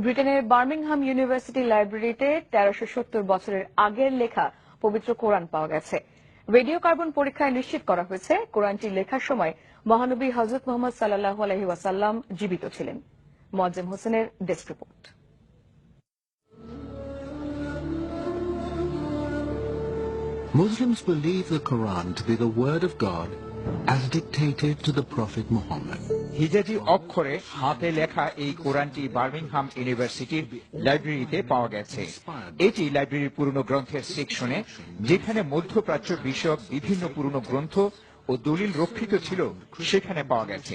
ব্রিটেনের Birmingham university লাইব্রেরিতে 1370 বছরের আগের লেখা পবিত্র কোরআন পাওয়া গেছে। রেডিও কার্বন পরীক্ষায় নিশ্চিত করা হয়েছে কোরআনটি লেখার সময় মহানবী হযরত মুহাম্মদ সাল্লাল্লাহু আলাইহি ওয়াসাল্লাম জীবিত ছিলেন। মোয়াজ্জেম হোসেনের desk report. Muslims believe the Quran to be the word of God as dictated to the Prophet Muhammad. হিজাজি অক্ষরে হাতে লেখা এই কোরআনটি বার্মিংহাম ইউনিভার্সিটির লাইব্রেরিতে পাওয়া গেছে। এটি লাইব্রেরির পুরনো গ্রন্থের সেকশনে, যেখানে মধ্যপ্রাচ্য বিষয়ক বিভিন্ন পুরনো গ্রন্থ ও দলিল রক্ষিত ছিল, সেখানে পাওয়া গেছে,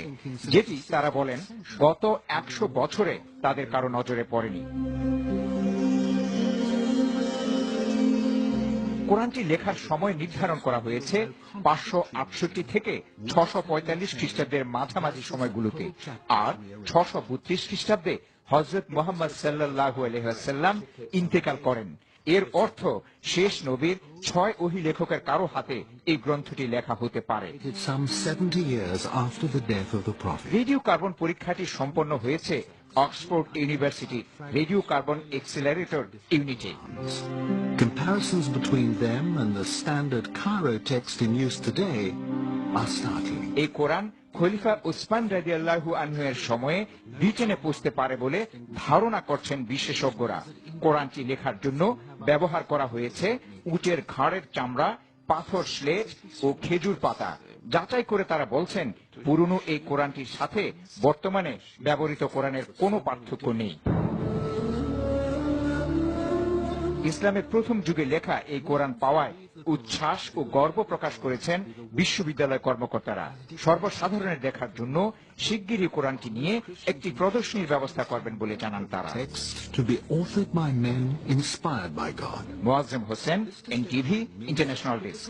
যেটি তারা বলেন গত 100 বছরে তাদের কারো নজরে পড়েনি। কোরআনটি লেখার সময় নির্ধারণ করা হয়েছে 568 থেকে 645 খ্রিস্টাব্দের মাঝামাঝি সময়গুলোতে, আর 632 খ্রিস্টাব্দে হযরত মুহাম্মদ সাল্লাল্লাহু আলাইহি ওয়াসাল্লাম ইন্তেকাল করেন। এর অর্থ শেষ নবীর 6 ওহী লেখকের কারো হাতে এই গ্রন্থটি লেখা হতে পারে। রেডিও কার্বন পরীক্ষাটি সম্পন্ন হয়েছে Oxford university radio carbon accelerator ইউনিটে। Comparisons between them and the standard Cairo text in use today are startling. এই কোরআন খলিফা উসমান রাদিয়াল্লাহু আনহু এর সময়ে ব্রিটেনে পৌঁছতে পারে বলে ধারণা করছেন বিশেষজ্ঞরা। কোরআনটি লেখার জন্য ব্যবহার করা হয়েছে উটের ঘাড়ের চামড়া, পাথর স্লেট ও খেজুর পাতা। যাচাই করে তারা বলছেন পুরনো এই কোরআনটির সাথে বর্তমানে ব্যবহৃত কোরআনের কোনো পার্থক্য নেই। ইসলামের প্রথম যুগে লেখা এই কোরআন পাওয়ায় উচ্ছ্বাস ও গর্ব প্রকাশ করেছেন বিশ্ববিদ্যালয় কর্মকর্তারা। সর্বসাধারণের দেখার জন্য শিগগিরই কোরআনটি নিয়ে একটি প্রদর্শনীর ব্যবস্থা করবেন বলে জানান তারা। Inspired by God. Moazzem Hossain, NTV, international desk.